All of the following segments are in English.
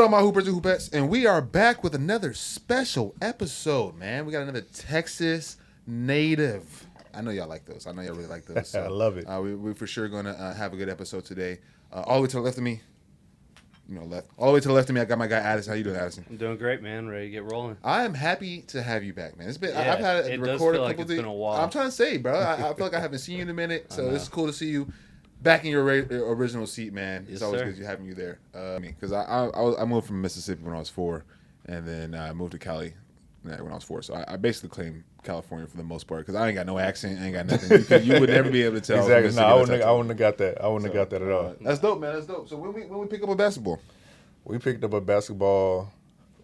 up, my hoopers and hoopettes? And we are back with another special episode, man. We got another Texas native. I know y'all like those. I know y'all really like those. So, I love it. We're for sure going to have a good episode today. All the way to the left of me, all the way to the left of me, I got my guy Addison. How you doing, Addison? I'm doing great, man. Ready to get rolling. I am happy to have you back, man. It's been Yeah, I've had it to does record feel a like couple it's days. been a while. I'm trying to say, bro. I feel like I haven't seen you in a minute, so this is cool to see you back in your original seat, man. It's always good having you there. Because I moved from Mississippi when I was 4, and then I moved to Cali when I was 4. So I basically claim California for the most part because I ain't got no accent, I ain't got nothing. You would never be able to tell. Exactly. No, I wouldn't have got that. I wouldn't have got that at all. That's dope, man. That's dope. So when we pick up a basketball? We picked up a basketball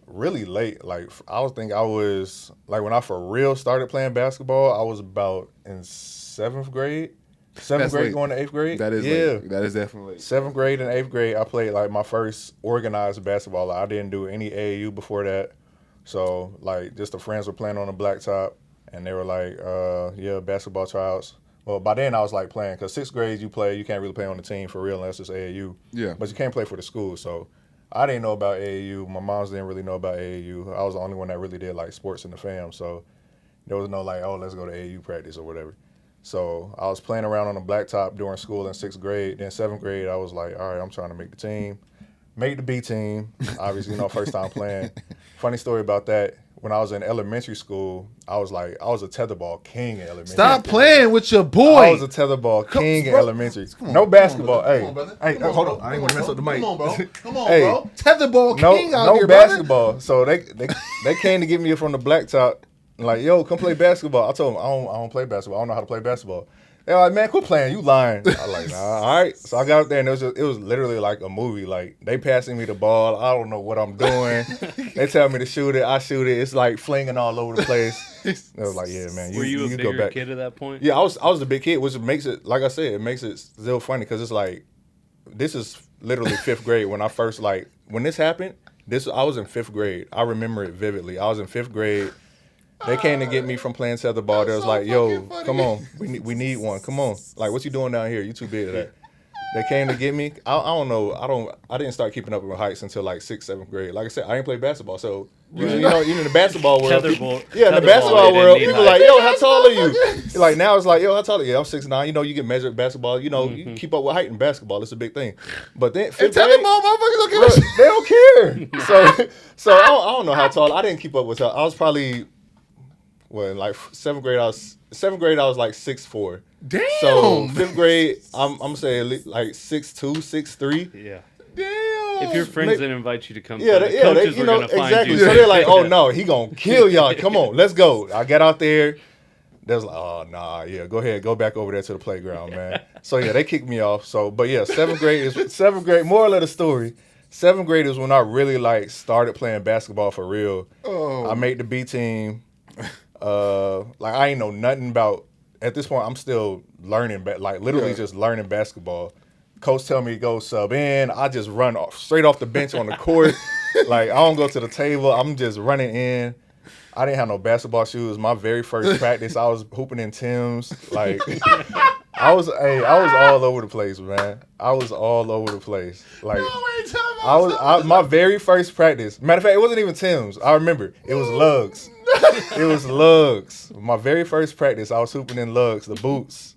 really late. Like I was when I for real started playing basketball, I was about in 7th grade. 7th grade late. Going to 8th grade. That is late. That is definitely late. 7th grade and 8th grade, I played like my first organized basketball. Like, I didn't do any AAU before that. So like just the friends were playing on the blacktop and they were like, basketball tryouts. Well, by then I was like playing because 6th grade you can't really play on the team for real unless it's AAU. Yeah. But you can't play for the school. So I didn't know about AAU. My moms didn't really know about AAU. I was the only one that really did like sports in the fam. So there was no like, oh, let's go to AAU practice or whatever. So I was playing around on the blacktop during school in 6th grade. Then 7th grade, I was like, all right, I'm trying to make the team. Make the B team. Obviously, first time playing. Funny story about that. When I was in elementary school, I was a tetherball king in elementary. Stop playing with your boy. I was a tetherball king in elementary. No basketball. Hey, hold on. I ain't want to mess up the mic. Come on, bro. Bro. Tetherball king out here, no basketball. So they came to get me from the blacktop. Like, yo, come play basketball. I told them, I don't play basketball. I don't know how to play basketball. They're like, man, quit playing. You lying. I was like, nah, all right. So I got up there, and it was literally like a movie. Like, they passing me the ball. I don't know what I'm doing. They tell me to shoot it. I shoot it. It's like flinging all over the place. They was like, yeah, man. Were you a go bigger back. kid at that point? Yeah, I was the big kid, which makes it, like I said, it makes it still funny because it's like, this is literally 5th grade when I first, when this happened, I was in 5th grade. I remember it vividly. I was in 5th grade. They came to get me from playing tetherball. They was like, yo, come on. We need one. Come on. Like, what you doing down here? You too big for that. They came to get me. I don't know. I didn't start keeping up with heights until like 6th, 7th grade. Like I said, I didn't play basketball. So, even in the basketball world. In the basketball world, people like, yo, how tall are you? Like, now it's like, yo, how tall are you? I'm 6'9". You get measured basketball. You keep up with height in basketball. It's a big thing. But then, 5th grade, motherfuckers don't give they don't care. So I don't know how tall. I didn't keep up with tall. I was probably... Well, like 7th grade, I was like 6'4". Damn. So 5th grade, I'm saying like 6'2", 6'3". Yeah. Damn. If your friends didn't invite you to come, coaches were gonna find you. So they're like, oh no, he gonna kill y'all. Come on, let's go. I got out there. They was like, oh nah, yeah, go ahead, go back over there to the playground, man. So yeah, they kicked me off. So, but yeah, 7th grade. Moral of the story. 7th grade is when I really started playing basketball for real. Oh. I made the B team. I ain't know nothing about. At this point, I'm still learning, just learning basketball. Coach tell me to go sub in. I just run straight off the bench on the court. I don't go to the table. I'm just running in. I didn't have no basketball shoes. My very first practice, I was hooping in Tim's. I was all over the place, man. I was all over the place. My very first practice. Matter of fact, it wasn't even Tim's. I remember it was Lugs. It was Lugs. My very first practice, I was hooping in Lugs, the boots.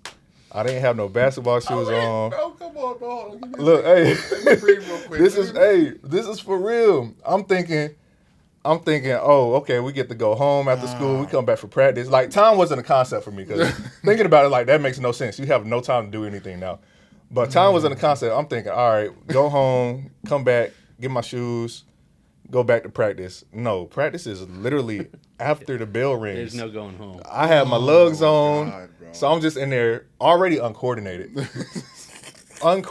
I didn't have no basketball shoes on. Bro, come on, bro. Look, hey, real quick. this is for real. I'm thinking, oh, okay, we get to go home after school. We come back for practice. Time wasn't a concept for me because thinking about it, that makes no sense. You have no time to do anything now. But time wasn't a concept. I'm thinking, all right, go home, come back, get my shoes, go back to practice. No, practice is literally after the bell rings. There's no going home. I have my lugs on, God, so I'm just in there already uncoordinated. I'm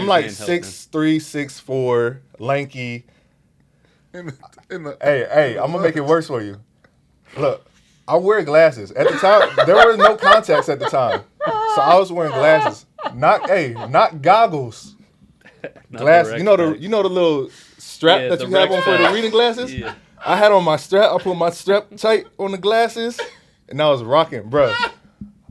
like 6'3", 6'4", lanky. Hey, I'm gonna make it worse for you. Look, I wear glasses. At the time, there were no contacts at the time, so I was wearing glasses. Not goggles. Glasses. You know the little strap that you have on for the reading glasses. Yeah. I had on my strap. I put my strap tight on the glasses, and I was rocking, bro.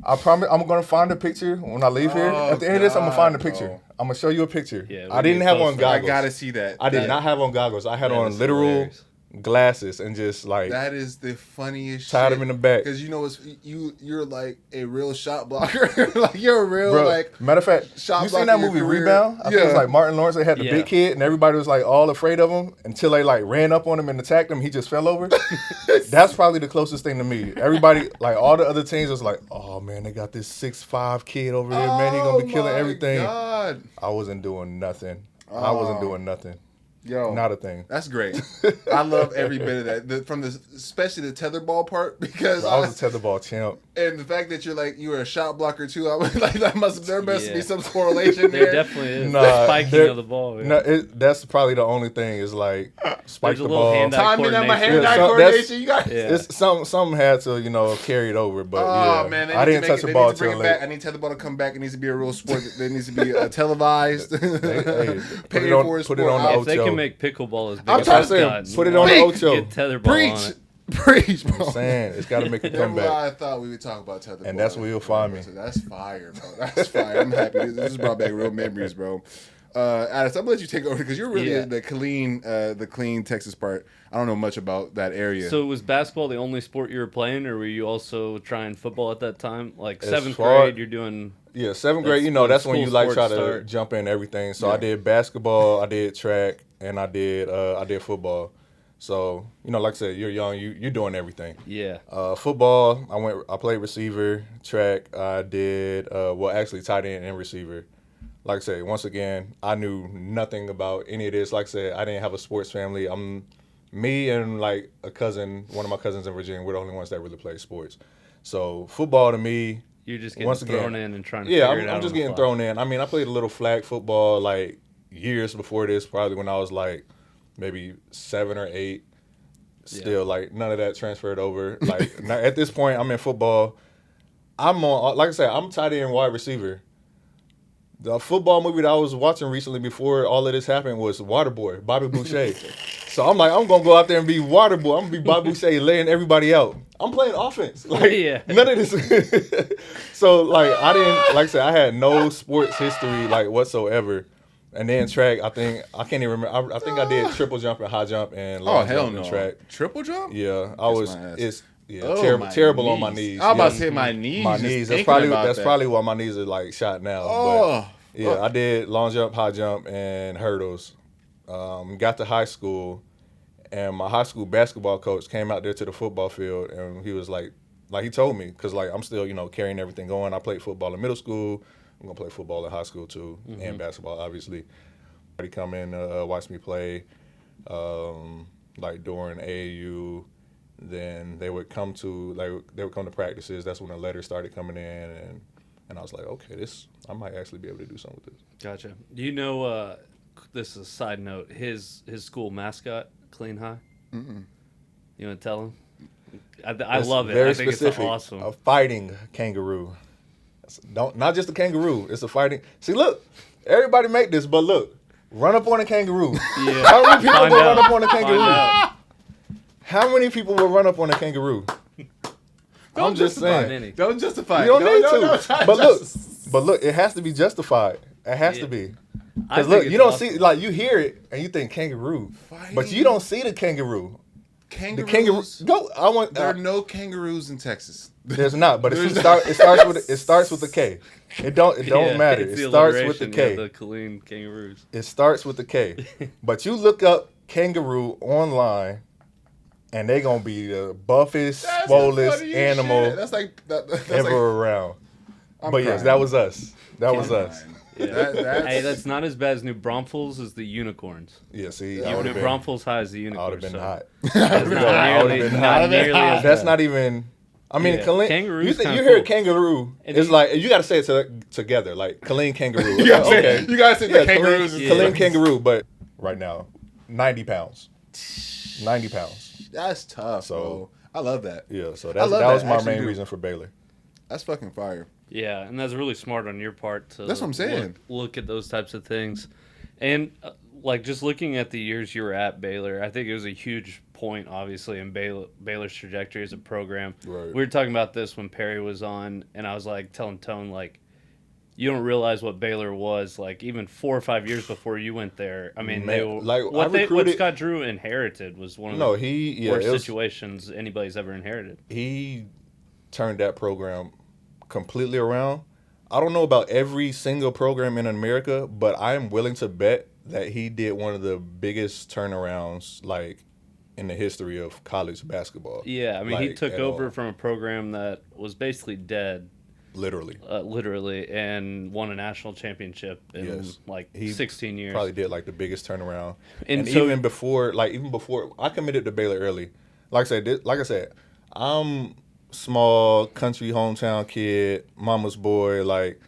I promise I'm gonna find a picture when I leave here. Oh, At the end of this, I'm gonna find a God, picture. bro. I'm gonna show you a picture. Yeah, I didn't have on that. I goggles. gotta see that. I did not have on goggles. I had That on is literal hilarious. glasses and just like That is the funniest tied shit. him in the back. Because you're like a real shot blocker. Like you're a real Bro, like matter of fact, shot you seen block that in your movie career. Rebound? I think it was Yeah. like Martin Lawrence. They had the Yeah. big kid, and everybody was like all afraid of him until they like ran up on him and attacked him. He just fell over. That's probably the closest thing to me. Everybody, like all the other teams, was like, "Oh man, they got this 6'5" kid over here. Man, he gonna be killing my everything." God. I wasn't doing nothing. I wasn't doing nothing. Yo, Not a thing. that's great. I love every bit of that. Especially the tetherball part because I was a tetherball champ. and the fact that you were a shot blocker too. I was like there must be Yeah. some correlation There there. definitely is. Nah, The spiking there- of the ball. Yeah. No, that's probably the only thing is like spike There's a the little ball. hand-eye Timing and my coordination. hand-eye Yeah, so coordination. You got. Yeah. It's something had to carry it over, but Oh yeah, man, they I need didn't to touch make the it, ball they need to bring till it late. back. I need tetherball to come back. It needs to be a real sport. It needs to be televised. Hey, Paid on- for a put it sport. on the If they Ocho. can make pickleball as big I'm as trying it's to say, gotten, put it on the why Ocho. Get tetherball Preach, on it. preach, bro. I'm saying it's got to make a That's why comeback. I thought we would talk about tetherball. And that's where you'll find me. So that's fire, bro. That's fire. I'm happy. This just brought back real memories, bro. Addis, I'm gonna let you take over because you're really Yeah. the clean Texas part. I don't know much about that area. So was basketball the only sport you were playing, or were you also trying football at that time? Like As seventh far- grade, you're doing. Yeah, seventh grade. That's when That's when school you like try sports to start. jump in everything. So Yeah. I did basketball, I did track, and I did football. So like I said, you're young, you're doing everything. Yeah. Football, I played receiver. Track, I did actually tight end and receiver. Like I said, once again, I knew nothing about any of this. Like I said, I didn't have a sports family. Me and like a cousin, one of my cousins in Virginia, we're the only ones that really play sports. So football to me, You're just getting once thrown again, in and trying to yeah, figure it out. I'm just on the getting fly. thrown in. I mean, I played a little flag football like years before this, probably when I was like maybe 7 or 8. Still, like none of that transferred over. Like now, at this point, I'm in football. I'm on, like I said, I'm tight end wide receiver. The football movie that I was watching recently before all of this happened was Waterboy, Bobby Boucher. So I'm like, I'm gonna go out there and be Waterboy. I'm gonna be Bobby Boucher laying everybody out. I'm playing offense. Like Yeah. none of this. So like I didn't, like I said, I had no sports history like whatsoever. And then track, I can't even remember. I think I did triple jump and high jump and long hell jump no. and track. Triple jump? Yeah, Kiss my ass. It's Oh, my terrible on my knees. knees. I was about to Yeah. say my knees. My just knees. thinking That's about that. probably why my knees are like shot now. Oh. But yeah, I did long jump, high jump, and hurdles. Got to high school, and my high school basketball coach came out there to the football field, and he was like he told me, because like I'm still carrying everything going. I played football in middle school. I'm gonna play football in high school too, and basketball obviously. He come in, watch me play, like during AAU. Then they would come to practices. That's when the letters started coming in, and I was like, okay, I might actually be able to do something with this. Gotcha. Do you know? This is a side note. His school mascot, Clean High. Mm-mm. You want to tell him? I It's love it. Very I think specific. it's awesome. A fighting kangaroo. Not just a kangaroo. It's a fighting. See, look, everybody make this, but look, run up on a kangaroo. Yeah. How many people Find will out. run up on a Find kangaroo? out. How many people will run up on a kangaroo? I'm just saying. Many. Don't justify You it. don't need to. No, it's not But look, it has to be justified. It has to be. I Because think look, it's you don't awesome. see, like you hear it and you think kangaroo, but you don't see the kangaroo. The kangaroo. Go. I want. There are no kangaroos in Texas. There's not, but There's it starts with a K. It don't Yeah, matter. it's It the starts with the alliteration, K. yeah, the Colleen Kangaroos. It starts with the K. But you look up kangaroo online, and they gonna be the buffest, That's the swollest funniest animal shit. That's like that's ever like, around. I'm But yes, crying. that was us. That was I'm us. crying. Yeah. That's, Hey, that's not as bad as New Braunfels as the unicorns. Yeah, see, Yeah, I would New have been, Braunfels high as the I unicorns. would have been so hot. It's I not would've nearly, been not hot. nearly as That's bad. not even. I mean, Yeah. Colleen, Kangaroo's you kinda hear cool. kangaroo, And it's you- like you got to say it together, like Colleen kangaroo. you gotta Okay. say, you gotta say the kangaroos. Colleen, is- Colleen kangaroo, but right now, 90 pounds. 90 pounds. That's tough. So- bro. I love that. Yeah, so I love that was that. my Actually main do. reason for Baylor. That's fucking fire. Yeah, and that's really smart on your part to That's what I'm saying. look at those types of things. And like just looking at the years you were at Baylor, I think it was a huge point, obviously, in Baylor's trajectory as a program. Right. We were talking about this when Perry was on, and I was like telling Tone, like, you don't realize what Baylor was like even 4 or 5 years before you went there. I mean, they were, like what Scott Drew inherited was one of the worst situations anybody's ever inherited. He turned that program completely around. I don't know about every single program in America, but I am willing to bet that he did one of the biggest turnarounds like in the history of college basketball. Yeah, I mean, like, he took over from a program that was basically dead. Literally, and won a national championship in 16 years. Probably did like the biggest turnaround. And so, so, even before I committed to Baylor early. Like I said, I'm small country hometown kid, mama's boy, like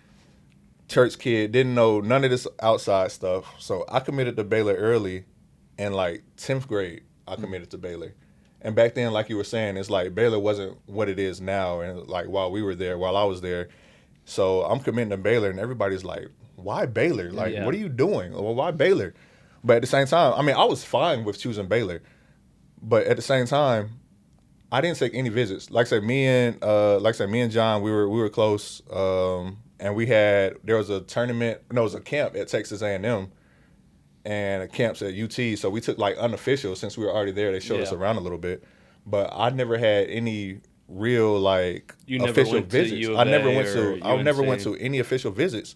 church kid, didn't know none of this outside stuff. So I committed to Baylor early, in like 10th grade. I committed to Baylor. And back then, like you were saying, it's like Baylor wasn't what it is now. And like while I was there. So I'm committing to Baylor and everybody's like, why Baylor? Like, what are you doing? Well, why Baylor? But at the same time, I mean, I was fine with choosing Baylor. But at the same time, I didn't take any visits. Like I said, me and John, we were close. And there was a tournament, no, it was a camp at Texas A&M. And camps at UT, so we took like unofficial since we were already there. They showed us around a little bit, but I never had any real like official visits. I never went to any official visits.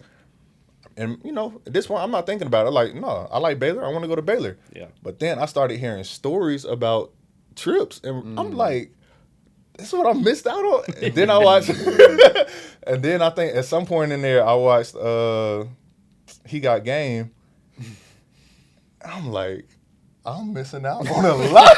And at this point, I'm not thinking about it. Like, no, I like Baylor. I want to go to Baylor. Yeah. But then I started hearing stories about trips, and I'm like, this is what I missed out on. And then I watched, and then I think at some point in there, I watched He Got Game. I'm like, I'm missing out on a lot.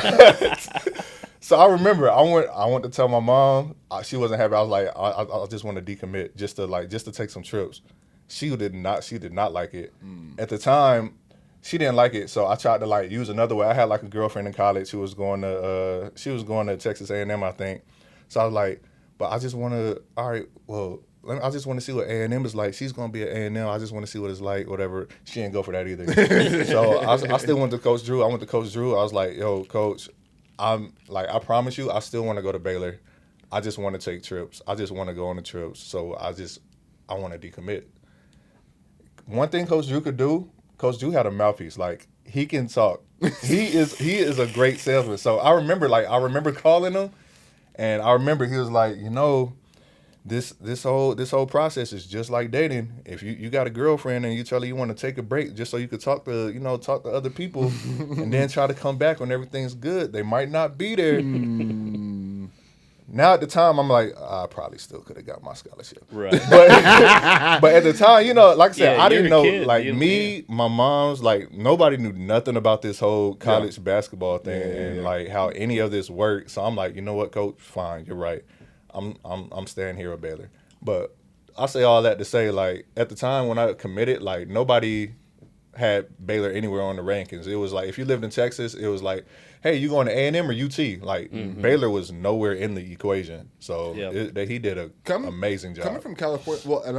So I remember I went to tell my mom. She wasn't happy. I was like, I just want to decommit just to take some trips. She did not like it. At the time, she didn't like it. So I tried to like use another way. I had like a girlfriend in college who was going to Texas A&M, I think. So I was like, but I just want to. All right, well. I just want to see what A&M is like. She's going to be at A&M. I just want to see what it's like, whatever. She didn't go for that either. So I still went to Coach Drew. I went to Coach Drew. I was like, yo, Coach, I promise you, I still want to go to Baylor. I just want to take trips. I just want to go on the trips. So I want to decommit. One thing Coach Drew could do, Coach Drew had a mouthpiece. Like, he can talk. He is a great salesman. So I remember calling him, and I remember he was like, This whole process is just like dating. If you got a girlfriend and you tell her you want to take a break just so you could talk to other people and then try to come back when everything's good, they might not be there. Now at the time I'm like, I probably still could have got my scholarship. Right. But at the time, like I said, I didn't know kid. like me, my mom's like nobody knew nothing about this whole college basketball thing and like how any of this worked. So I'm like, you know what, Coach, fine, you're right. I'm staying here at Baylor. But I say all that to say, like, at the time when I committed, like, nobody had Baylor anywhere on the rankings. It was like, if you lived in Texas, it was like, hey, you going to A&M or UT? Like, Baylor was nowhere in the equation. So he did an amazing job. Coming from California, well, and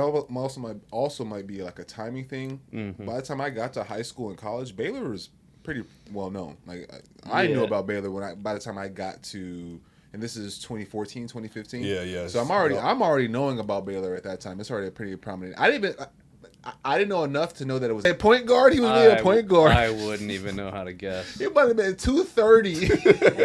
also might be like a timing thing. By the time I got to high school and college, Baylor was pretty well known. Like, I knew about Baylor by the time I got to... And this is 2014, 2015. Yeah. So I'm already knowing about Baylor at that time. It's already pretty prominent. I didn't know enough to know that it was a point guard. He was really a point guard. I wouldn't even know how to guess. It might have been 230.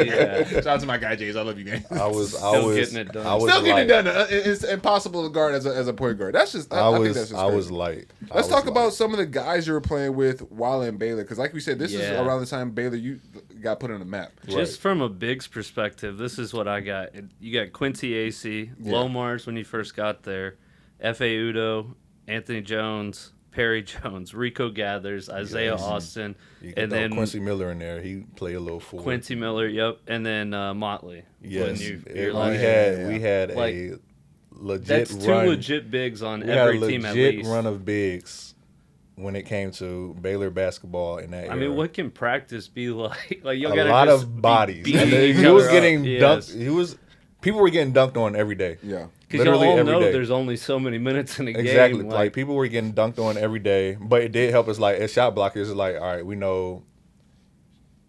Yeah. Shout out to my guy Jays. I love you, gang. I was getting it done. Still getting it done. It's impossible to guard as a point guard. That's just. I think that's just I was light. Let's talk about some of the guys you were playing with while in Baylor, because like we said, this is around the time Baylor you got put on the map. Just from a Biggs perspective, this is what I got. You got Quincy Acey, Lomars when you first got there, F.A. Udoh, Anthony Jones, Perry Jones, Rico Gathers, Isaiah Austin, and then Quincy Miller in there. He played a little forward. Quincy Miller, yep, and then Motley. Yes, we had like, a legit that's run. That's two legit bigs on every team at least. We had a legit run of bigs when it came to Baylor basketball in that era. I mean, what can practice be like? Like you got a lot of bodies. And he was getting dunked. People were getting dunked on every day. Yeah. Because y'all all know there's only so many minutes in a game. Exactly. Like, people were getting dunked on every day, but it did help us. Like, as shot blockers, it's like, all right, we know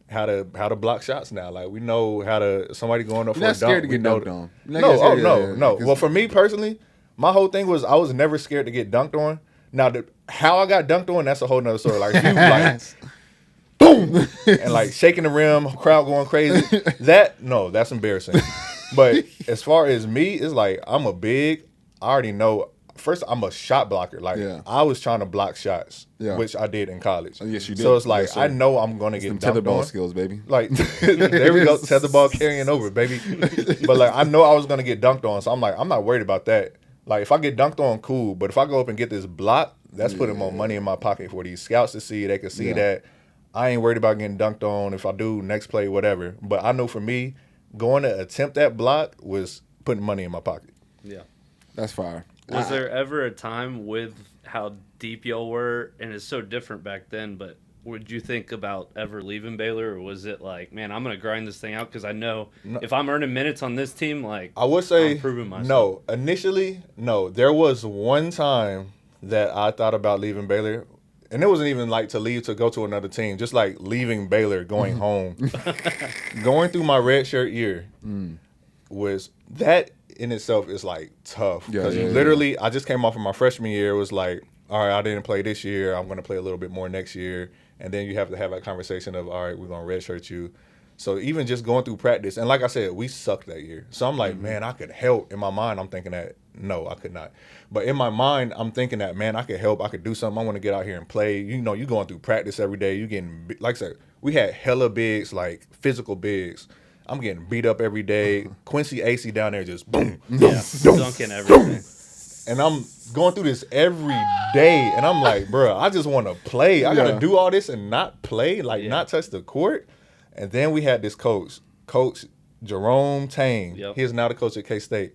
how to block shots now. Like, we know how to somebody going up for a dunk. Not scared to get dunked on. No. Well, for me personally, my whole thing was I was never scared to get dunked on. Now, how I got dunked on, that's a whole nother story. Like, if you like, boom, and like shaking the rim, crowd going crazy. That's embarrassing. But as far as me, it's like I already know. First, I'm a shot blocker. Like, I was trying to block shots, which I did in college. Oh, yes, you did. So it's like, I know I'm going to get dunked tetherball on. skills, baby. Like, there we go, tetherball carrying over, baby. But like, I know I was going to get dunked on, so I'm like, I'm not worried about that. Like, if I get dunked on, cool. But if I go up and get this block, that's putting more money in my pocket for these scouts to see. They can see that I ain't worried about getting dunked on. If I do, next play, whatever. But I know for me, going to attempt that block was putting money in my pocket. Yeah. That's fire. Was there ever a time with how deep y'all were, and it's so different back then, but would you think about ever leaving Baylor, or was it like, man, I'm going to grind this thing out because I know if I'm earning minutes on this team, like, I would say, I'm proving myself? No. Initially, no. There was one time that I thought about leaving Baylor, and it wasn't even like to leave to go to another team, just like leaving Baylor, going home. Going through my redshirt year was that in itself is like tough because literally I just came off of my freshman year. It was like, all right, I didn't play this year. I'm going to play a little bit more next year. And then you have to have that conversation of, all right, we're going to redshirt you. So even just going through practice, and like I said, we sucked that year. So I'm like, man, I could help. In my mind, I'm thinking that, no, I could not. But in my mind, I'm thinking that, man, I could help. I could do something. I want to get out here and play. You know, you going through practice every day. You getting, like I said, we had hella bigs, like physical bigs. I'm getting beat up every day. Quincy AC down there just boom, dunking everything. And I'm going through this every day, and I'm like, bro, I just want to play. I got to do all this and not play, like not touch the court. And then we had this coach, Coach Jerome Tang. He is now the coach at K-State.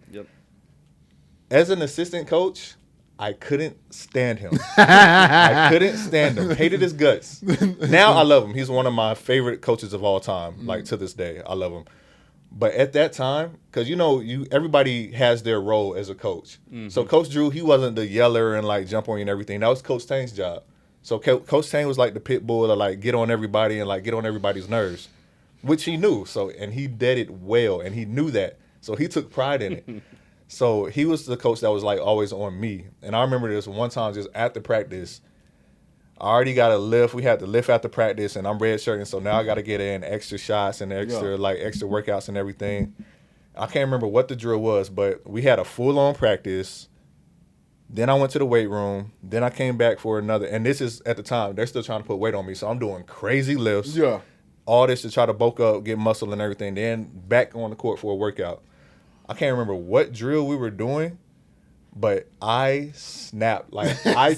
As an assistant coach, I couldn't stand him. I couldn't stand him. Hated his guts. Now I love him. He's one of my favorite coaches of all time. Like, to this day, I love him. But at that time, because everybody has their role as a coach. So Coach Drew, he wasn't the yeller and like jump on you and everything. That was Coach Tang's job. So Coach Tang was like the pit bull to like get on everybody and like get on everybody's nerves, which he knew. So, and he did it well, and he knew that. So he took pride in it. So he was the coach that was like always on me. And I remember this one time just after practice, I already got a lift. We had to lift after practice, and I'm redshirting, so now I got to get in extra shots and extra workouts and everything. I can't remember what the drill was, but we had a full-on practice. Then I went to the weight room. Then I came back for another. And this is, at the time, they're still trying to put weight on me, so I'm doing crazy lifts. All this to try to bulk up, get muscle and everything. Then back on the court for a workout. I can't remember what drill we were doing, but I snapped. Like, I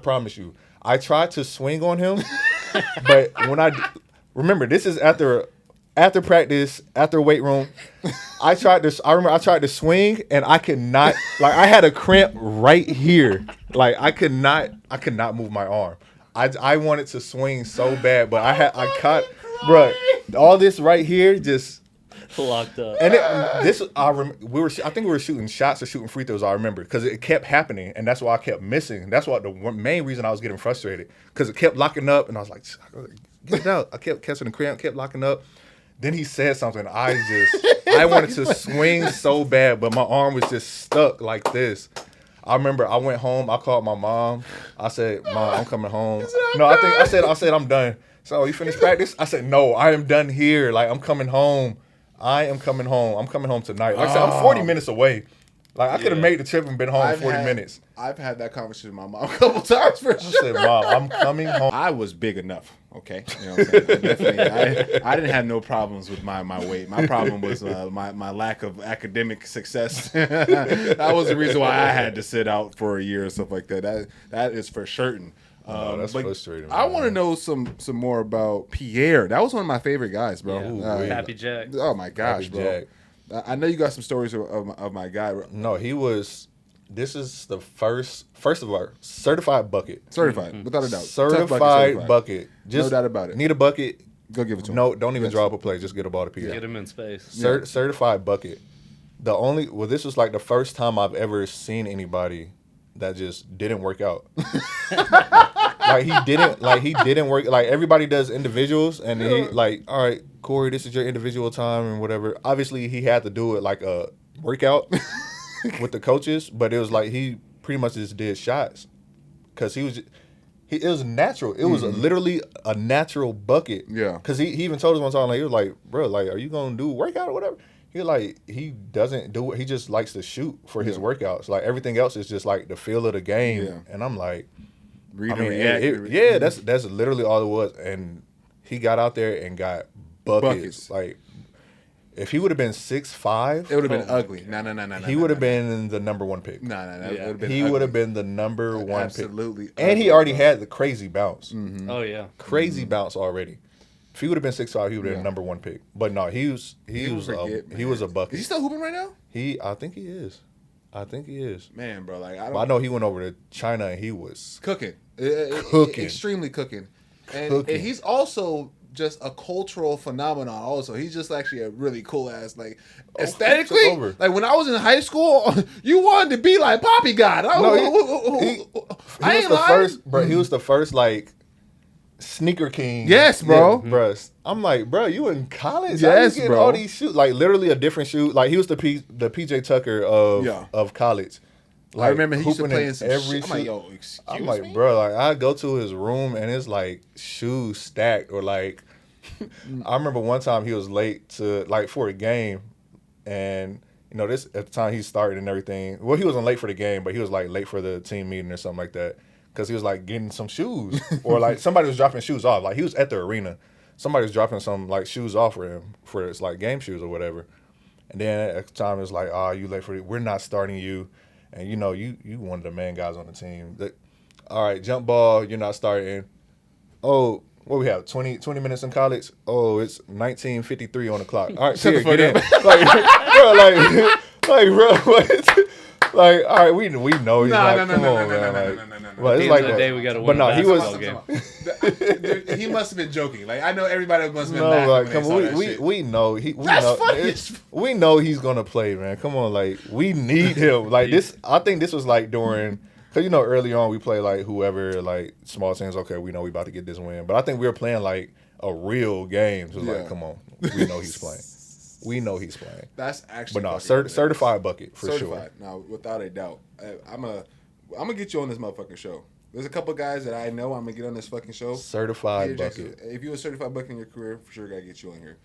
promise you, I tried to swing on him, but when remember, this is after practice, after weight room, I tried to swing, and I could not, like, I had a cramp right here. Like, I could not move my arm. I wanted to swing so bad, but I caught, bro, all this right here just locked up. And I think we were shooting shots or shooting free throws. I remember because it kept happening, and that's why I kept missing. That's why the main reason I was getting frustrated, because it kept locking up, and I was like, get it out. I kept catching the cramp, kept locking up. Then he said something. I wanted to swing so bad, but my arm was just stuck like this. I remember I went home. I called my mom. I said, "Mom, I'm coming home." No, I said I'm done. So, you finished practice? I said, "No, I am done here. Like, I'm coming home. I am coming home. I'm coming home tonight." Like I said, I'm 40 minutes away. Like, I could have made the trip and been home in 40 minutes. I've had that conversation with my mom a couple times for sure. I said, "Mom, I'm coming home." I was big enough, okay? You know what I'm saying? Definitely, I didn't have no problems with my weight. My problem was my lack of academic success. That was the reason why I had to sit out for a year or stuff like that. That is for certain. That's frustrating. I want to know some more about Pierre. That was one of my favorite guys, bro. Yeah. Happy Jack. Oh my gosh, Happy bro. Jack. I know you got some stories of my guy. No, he was. This is the first of all, certified bucket. Certified, without a doubt. Certified bucket. Just no doubt about it. Need a bucket. Go give it to him. No, don't even draw up a play. Just get a ball to Pierre. Get him in space. Certified bucket. This was like the first time I've ever seen anybody that just didn't work out. Like he didn't work. Like everybody does individuals, and he like, all right, Corey, this is your individual time and whatever. Obviously, he had to do it like a workout with the coaches, but it was like he pretty much just did shots because it was natural. It was literally a natural bucket. Yeah. Because he even told us one time, like, he was like, bro, like, are you gonna do workout or whatever? He doesn't do it. He just likes to shoot for his workouts. Like everything else is just like the feel of the game. Yeah. And I'm like, that's literally all it was. And he got out there and got buckets. Like if he would have been 6'5", it would have been ugly. No. He would have been the number one pick. No. He would have been the number one absolutely pick. And he already had the crazy bounce. Mm-hmm. Oh yeah, crazy bounce already. If he would have been 6'5", he would have been the number one pick. But no, he was a bucket. Is he still hooping right now? I think he is. Man, bro, like I know he went over to China and he was cooking, extremely cooking, and he's also just a cultural phenomenon. Also, he's just actually a really cool ass, like aesthetically. Like when I was in high school, you wanted to be like Poppy God. He was the first like sneaker king. Yes, bro. Yeah, bruh. I'm like, bro, you in college? Yes, bro. All these shoes, like literally a different shoe. Like he was the PJ Tucker of college. Like, I remember he used to play in some every I'm like, yo, excuse I'm like, me? bro, like I go to his room and it's like shoes stacked or like. I remember one time he was late to like for a game, and you know this at the time he started and everything. Well, he wasn't late for the game, but he was like late for the team meeting or something like that. Because he was like getting some shoes or like somebody was dropping shoes off. Like he was at the arena. Somebody was dropping some like shoes off for him for his like game shoes or whatever. And then at the time it was like, you late for it. We're not starting you. And you know, you one of the main guys on the team. All right, jump ball, you're not starting. Oh, what we have, 20 minutes in college? Oh, it's 19:53 on the clock. All right, get in. Like, bro, what? Like, all right, we know he's like, come on, man. Well, it's like the day we got to win a basketball game. He must have been joking. Like, I know everybody must have been laughing. Like, come on, we know we know he's gonna play, man. Come on, like we need him. Like this, I think this was like during, cause you know early on we play like whoever like small teams. Okay, we know we about to get this win, but I think we were playing like a real game. So like, come on, we know he's playing. We know he's playing. That's actually, but no, certified bucket for sure. No, without a doubt. I'm gonna get you on this motherfucking show. There's a couple guys that I know I'm gonna get on this fucking show. Certified bucket. If you're a certified bucket in your career, for sure, gotta get you on here.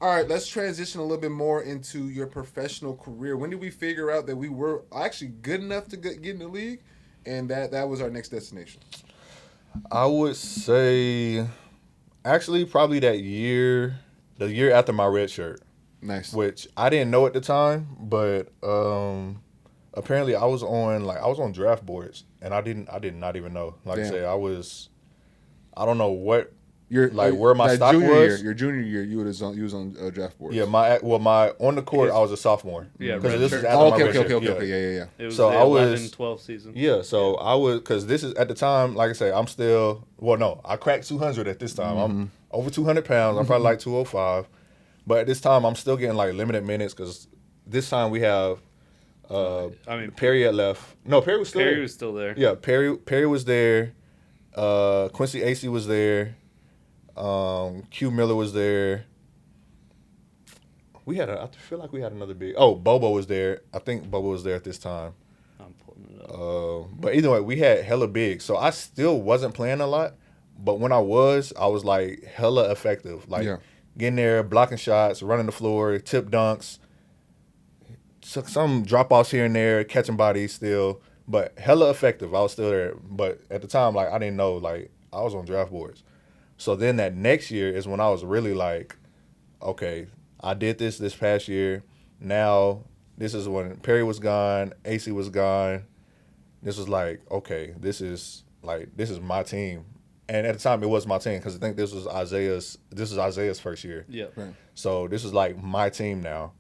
All right, let's transition a little bit more into your professional career. When did we figure out that we were actually good enough to get in the league, and that was our next destination? I would say, actually, probably the year after my red shirt. Nice. Which I didn't know at the time, but apparently I was on draft boards, and I did not even know. Like I say, I don't know what where my stock was. Your junior year, you was on draft boards. Yeah, my on the court I was a sophomore. Yeah, because this is after my red shirt. Okay, yeah. It was so the 11-12 season. Yeah, so I was, because this is at the time. Like I say, I'm still I cracked 200 at this time. I'm over 200 pounds. I'm probably like 205. But at this time, I'm still getting like limited minutes because this time we have, Perry had left. No, Perry was still there. Perry was still there. Yeah, Perry was there. Quincy AC was there. Q Miller was there. I feel like we had another big. Oh, Bobo was there. I think Bobo was there at this time. I'm pulling it up. But either way, we had hella big. So I still wasn't playing a lot. But when I was like hella effective. Like, getting there, blocking shots, running the floor, tip dunks, some drop-offs here and there, catching bodies still, but hella effective. I was still there. But at the time, like, I didn't know, like, I was on draft boards. So then that next year is when I was really like, okay, I did this past year. Now, this is when Perry was gone, AC was gone. This was like, okay, this is my team. And at the time, it was my team because I think this was Isaiah's first year. Yeah. Right. So this is like my team now,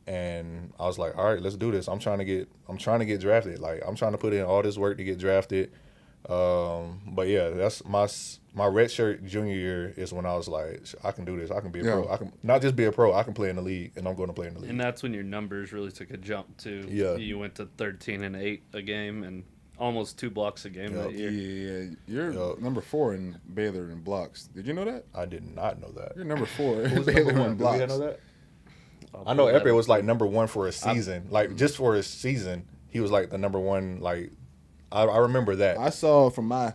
and I was like, all right, let's do this. I'm trying to get drafted. Like, I'm trying to put in all this work to get drafted. But yeah, that's my redshirt junior year is when I was like, I can do this. I can be a pro. I can not just be a pro. I can play in the league, and I'm going to play in the league. And that's when your numbers really took a jump too. Yeah, you went to 13 and 8 a game and almost 2 blocks a game that year. Yeah. You're number 4 in Baylor in blocks. Did you know that? I did not know that. You're number 4 in Baylor in blocks. Did you know that? I know Epe was like number 1 for a season. Like just for a season, he was like the number 1. Like I remember that. I saw from my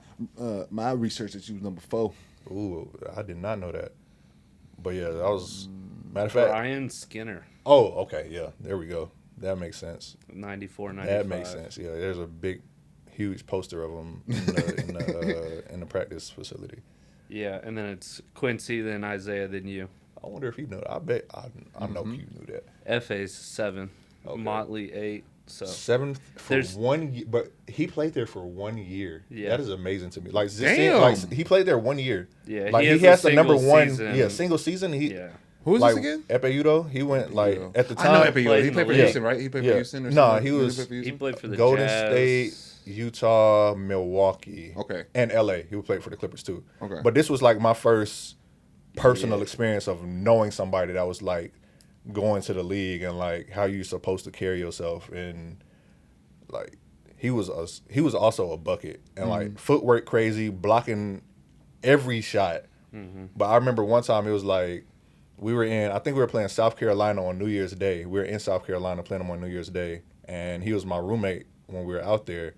my research that you was number 4. Ooh, I did not know that. But yeah, that was matter of fact. Brian Skinner. Oh, okay, yeah, there we go. That makes sense. 94, 95. That makes sense. Yeah, there's a big, huge poster of him in the practice facility. Yeah, and then it's Quincy, then Isaiah, then you. I wonder if he knew. I bet I know you knew that. FA's 7, Okay. Motley 8. So 7th for 1 year, but he played there for 1 year. Yeah. That is amazing to me. Like, damn. like he played there 1 year. Yeah, like he has a the number single 1. season. Yeah, single season. Yeah. Who is like, this again? Epe Udo. He went like at the time. I know Epe Udo. He played played for in the Houston, right? He played for Houston. Or No, something? He played for the Golden Jazz. State, Utah, Milwaukee. Okay. And LA. He played for the Clippers too. Okay. But this was like my first personal experience of knowing somebody that was like going to the league and like how you're supposed to carry yourself, and like he was also a bucket and like footwork crazy, blocking every shot. But I remember one time it was like I think we were playing South Carolina on New Year's Day. We were in South Carolina playing them on New Year's Day, and he was my roommate when we were out there.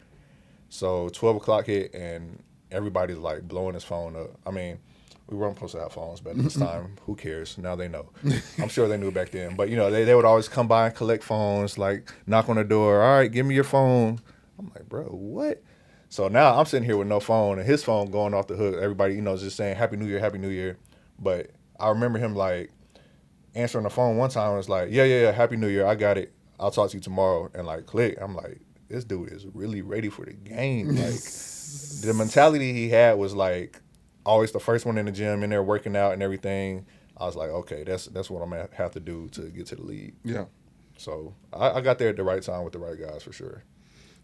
So 12 o'clock hit, and everybody's like blowing his phone up. I mean, we weren't supposed to have phones, but at this time, who cares? Now they know. I'm sure they knew back then. But, you know, they would always come by and collect phones, like knock on the door. All right, give me your phone. I'm like, bro, what? So now I'm sitting here with no phone, and his phone going off the hook. Everybody, you know, is just saying, Happy New Year, Happy New Year. But I remember him, like, answering the phone one time and was like, yeah, Happy New Year, I got it. I'll talk to you tomorrow. And, like, click. I'm like, this dude is really ready for the game. Like, the mentality he had was, like, always the first one in the gym, in there working out and everything. I was like, okay, that's what I'm going to have to do to get to the league. Yeah. So I got there at the right time with the right guys for sure.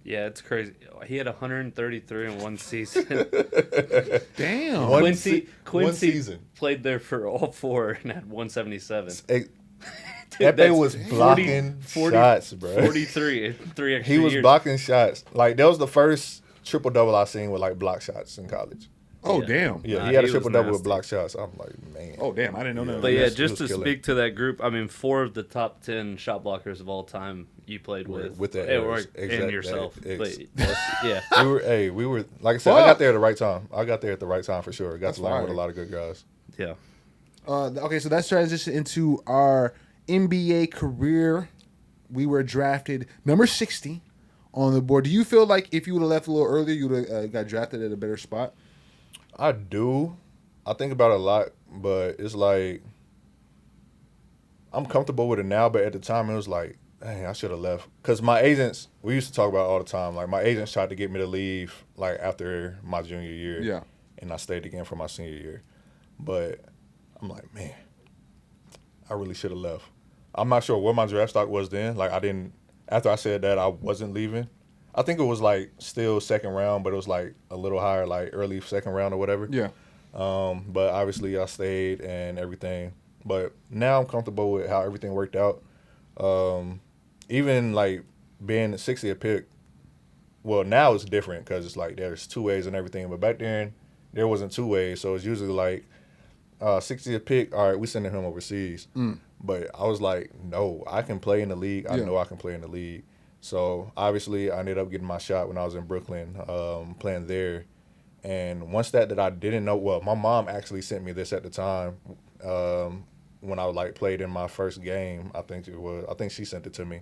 Yeah, it's crazy. He had 133 in one season. Damn. Quincy one season. Played there for all 4 and had 177. Epe was blocking 40 shots, bro. 43 in 3 extra He was years. blocking shots. Like, that was the first triple-double I seen with, like, block shots in college. Oh, Yeah. damn. Yeah, Nah, he had a he was triple-double with nasty. block shots. I'm like, man. Oh, damn. I didn't know that. But yeah, Yes, just he to was killing. speak to that group, I mean, 4 of the top 10 shot blockers of all time you played with that or ex- and exact- yourself. that But, ex- yeah, we were like I said, I got there at the right time. I got there at the right time for sure. Got That's to learn with fire. a lot of good guys. yeah. Okay, so that's transition into our NBA career. We were drafted number 60 on the board. Do you feel like if you would have left a little earlier, you would have got drafted at a better spot? I do. I think about it a lot, but it's like I'm comfortable with it now, but at the time it was like, dang, I should have left. Because my agents, we used to talk about it all the time. Like, my agents tried to get me to leave, like, after my junior year. Yeah. And I stayed again for my senior year. But I'm like, man, I really should have left. I'm not sure what my draft stock was then. Like, after I said that, I wasn't leaving. I think it was, like, still second round, but it was, like, a little higher, like, early second round or whatever. Yeah. But obviously I stayed and everything. But now I'm comfortable with how everything worked out. Even like being the 60th pick, well, now it's different because it's like there's 2 ways and everything. But back then there wasn't 2 ways, so it's usually like 60th pick. All right, we sending him overseas. But I was like, no, I can play in the league. I know I can play in the league. So obviously I ended up getting my shot when I was in Brooklyn, playing there. And once that I didn't know, well, my mom actually sent me this at the time when I like played in my first game. I think she sent it to me.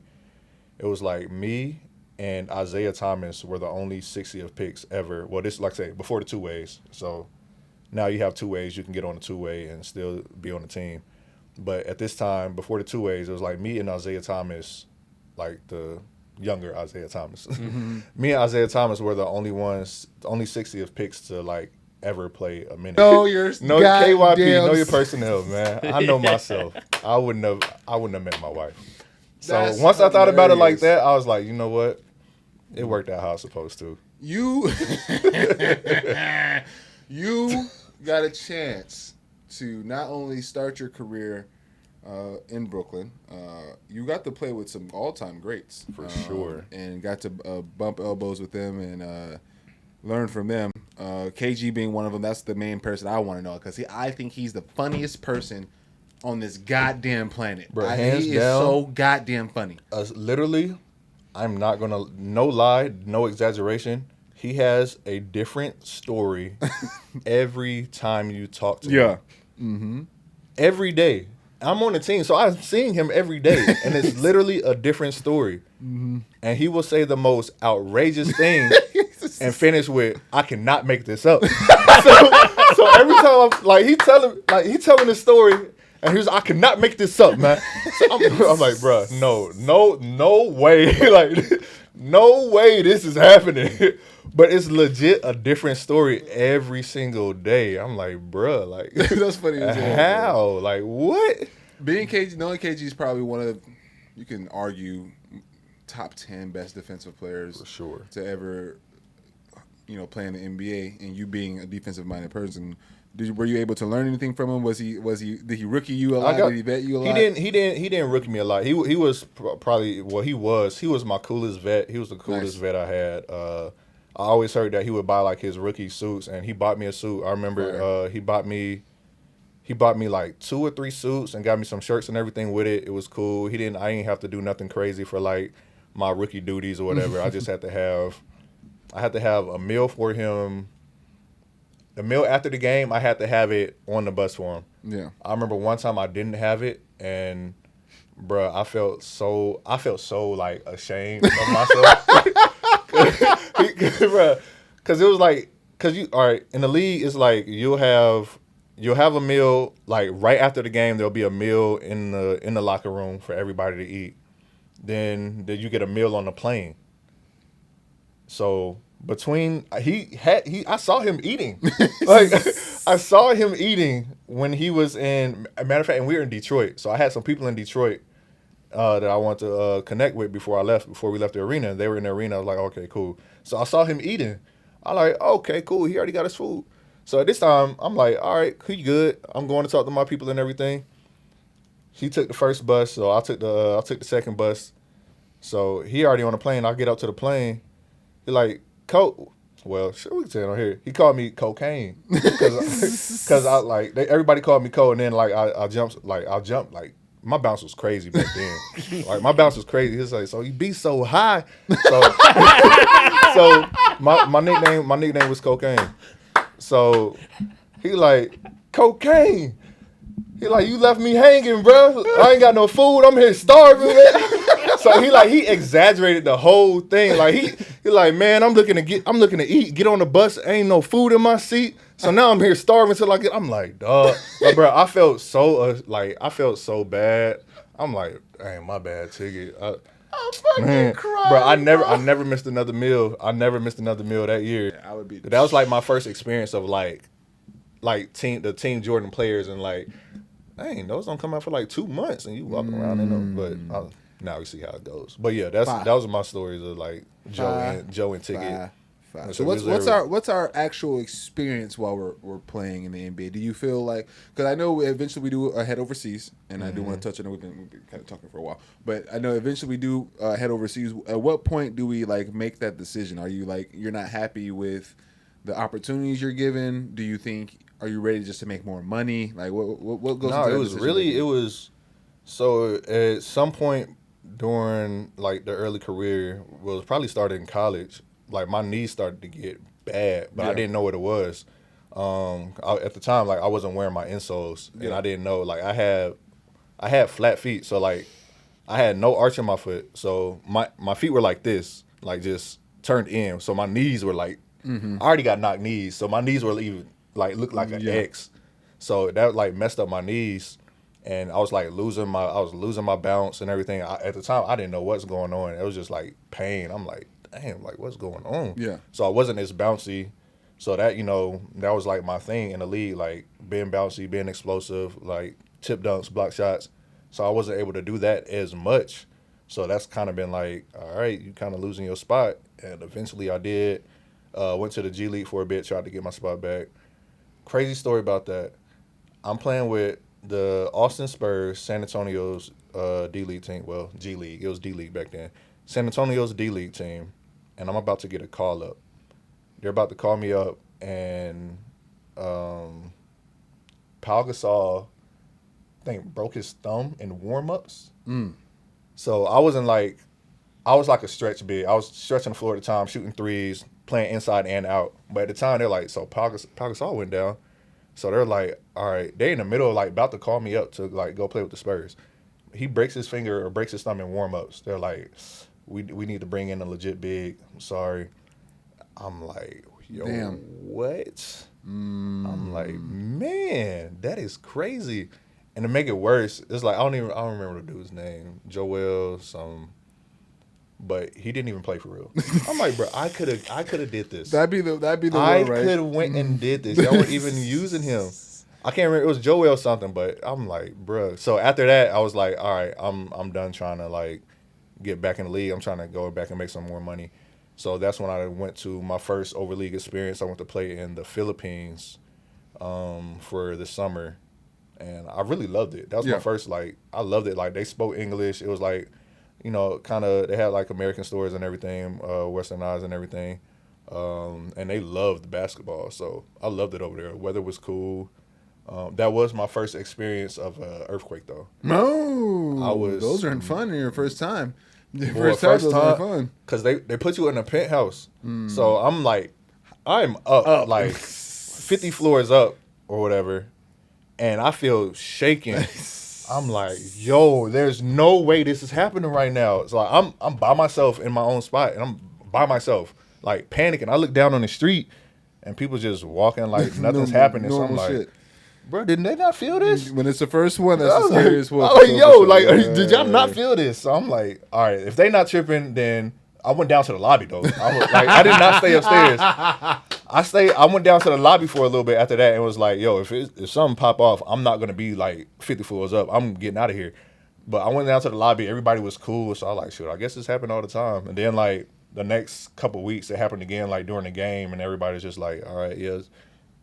It was like me and Isaiah Thomas were the only 60th picks ever. Well, this, like I say, before the 2 ways. So now you have 2 ways. You can get on the 2-way and still be on the team. But at this time, before the 2 ways, it was like me and Isaiah Thomas, like the younger Isaiah Thomas. Me and Isaiah Thomas were the only 60th picks to like ever play a minute. No, you're no KYP, know your personnel, man. I know myself. I wouldn't have met my wife. So That's once I thought about it like hilarious. that, I was like, you know what? It worked out how it's supposed to. You you got a chance to not only start your career in Brooklyn, you got to play with some all-time greats For sure, and got to bump elbows with them and learn from them. KG being one of them. That's the main person I want to know because I think he's the funniest person on this goddamn planet. Bro, hands he down, is so goddamn funny. Literally, I'm not gonna, no lie, no exaggeration. He has a different story every time you talk to him. Mm-hmm. Every day. I'm on the team, so I'm seeing him every day, and it's literally a different story. Mm-hmm. And he will say the most outrageous thing and finish with, "I cannot make this up." so every time he telling the story, and he's, "I cannot make this up, man." So I'm like, bro, no way, like, no way this is happening. But it's legit a different story every single day. I'm like, bro, like, that's funny as hell. How? Like, what? Being KG, knowing KG is probably one of the, you can argue, top 10 best defensive players For sure. to ever, play in the NBA. And you being a defensive-minded person, were you able to learn anything from him? Did he rookie you a lot? Did he vet you a lot? He didn't rookie me a lot. He was probably he was my coolest vet. He was the coolest vet I had. I always heard that he would buy like his rookie suits, and he bought me a suit. I remember he bought me like 2 or 3 suits and got me some shirts and everything with it. It was cool. I didn't have to do nothing crazy for like my rookie duties or whatever. I just had to have a meal for him. The meal after the game, I had to have it on the bus for him. Yeah. I remember one time I didn't have it, and bruh, I felt so like ashamed of myself. Because it was like, all right, in the league, it's like you'll have a meal like right after the game. There'll be a meal in the locker room for everybody to eat. Then you get a meal on the plane. So I saw him eating. Like, I saw him eating when he was in. A matter of fact, and we were in Detroit, so I had some people in Detroit that I wanted to connect with before we left the arena. They were in the arena. I was like, okay, cool. So I saw him eating. I'm like, okay, cool. He already got his food. So at this time, I'm like, all right, he good. I'm going to talk to my people and everything. He took the first bus, so I took the second bus. So he already on the plane. I get up to the plane. He like, well, shit, we can say it on here. He called me cocaine because I like everybody called me cold, and then like I jumped like my bounce was crazy back then. Like my bounce was crazy. He was like, so you be so high. So my nickname was cocaine. So he like, cocaine. He like, you left me hanging, bro. I ain't got no food. I'm here starving, man. So he exaggerated the whole thing. Like he like, man, I'm looking to eat. Get on the bus. Ain't no food in my seat. So now I'm here starving till I get. I'm like, dog, like, bro. I felt so bad. I'm like, dang, my bad, ticket. I'm fucking crying, bro. I never missed another meal. I never missed another meal that year. Yeah, I would be. That was like my first experience of like the Team Jordan players, and like, dang, those don't come out for like 2 months, and you walking around in them. But now we see how it goes. But yeah, that was my stories of like Joe and Ticket. So what's our actual experience while we're playing in the NBA? Do you feel like, because I know eventually we do head overseas, and I do want to touch on it. We've been kind of talking for a while, but I know eventually we do head overseas. At what point do we like make that decision? Are you like, you're not happy with the opportunities you're given? Do you think, are you ready just to make more money? Like what goes? No, it was so at some point during like the early career, was probably started in college. Like my knees started to get bad, but I didn't know what it was. At the time, like I wasn't wearing my insoles, and I didn't know. Like I had flat feet, so like I had no arch in my foot. So my feet were like this, like just turned in. So my knees were like, I already got knocked knees, so my knees were even like looked like an X. So that like messed up my knees, and I was like losing my bounce and everything. At the time, I didn't know what's going on. It was just like pain. I'm like, damn, like what's going on? Yeah. So I wasn't as bouncy. So that, that was like my thing in the league, like being bouncy, being explosive, like tip dunks, block shots. So I wasn't able to do that as much. So that's kind of been like, all right, you kind of losing your spot. And eventually I did. Went to the G League for a bit, tried to get my spot back. Crazy story about that. I'm playing with the Austin Spurs, San Antonio's D League team. Well, G League. It was D League back then. San Antonio's D League team, and I'm about to get a call up. They're about to call me up, and Pau Gasol, I think, broke his thumb in warm-ups. So I was like a stretch big. I was stretching the floor at the time, shooting threes, playing inside and out. But at the time, they're like, so Pau Gasol went down. So they're like, all right, they in the middle of like about to call me up to like go play with the Spurs. He breaks his finger or breaks his thumb in warm-ups. They're like, we need to bring in a legit big. I'm sorry. I'm like, yo, damn. What? I'm like, man, that is crazy. And to make it worse, it's like I don't remember the dude's name, Joel but he didn't even play for real. I'm like, bro, I could have did this. That'd be the one, right? I could have went and did this. Y'all weren't even using him. I can't remember. It was Joel something, but I'm like, bro. So after that, I was like, all right, I'm done trying to like get back in the league. I'm trying to go back and make some more money. So that's when I went to my first overleague experience. I went to play in the Philippines for the summer, and I really loved it. That was my first, like, I loved it. Like, they spoke English. It was like, you know, kind of, they had like American stores and everything, westernized and everything, and they loved basketball. So I loved it over there. Weather was cool. That was my first experience of earthquake, though. No, those aren't fun in your first time. First time, because they put you in a penthouse. So I'm like, I'm up like 50 floors up or whatever, and I feel shaking. I'm like, yo, there's no way this is happening right now. So I'm by myself in my own spot, and I'm by myself, like panicking. I look down on the street, and people just walking like nothing's happening. So I'm like, shit. Bro, didn't they not feel this? When it's the first one, that's a serious one. I'm like, yo, like, did y'all not feel this? So I'm like, all right, if they not tripping, then I went down to the lobby, though. I did not stay upstairs. I went down to the lobby for a little bit after that and was like, yo, if something pop off, I'm not going to be like 50 floors up. I'm getting out of here. But I went down to the lobby. Everybody was cool. So I was like, shoot, I guess this happened all the time. And then, like, the next couple of weeks, it happened again, like, during the game. And everybody's just like, all right, yes.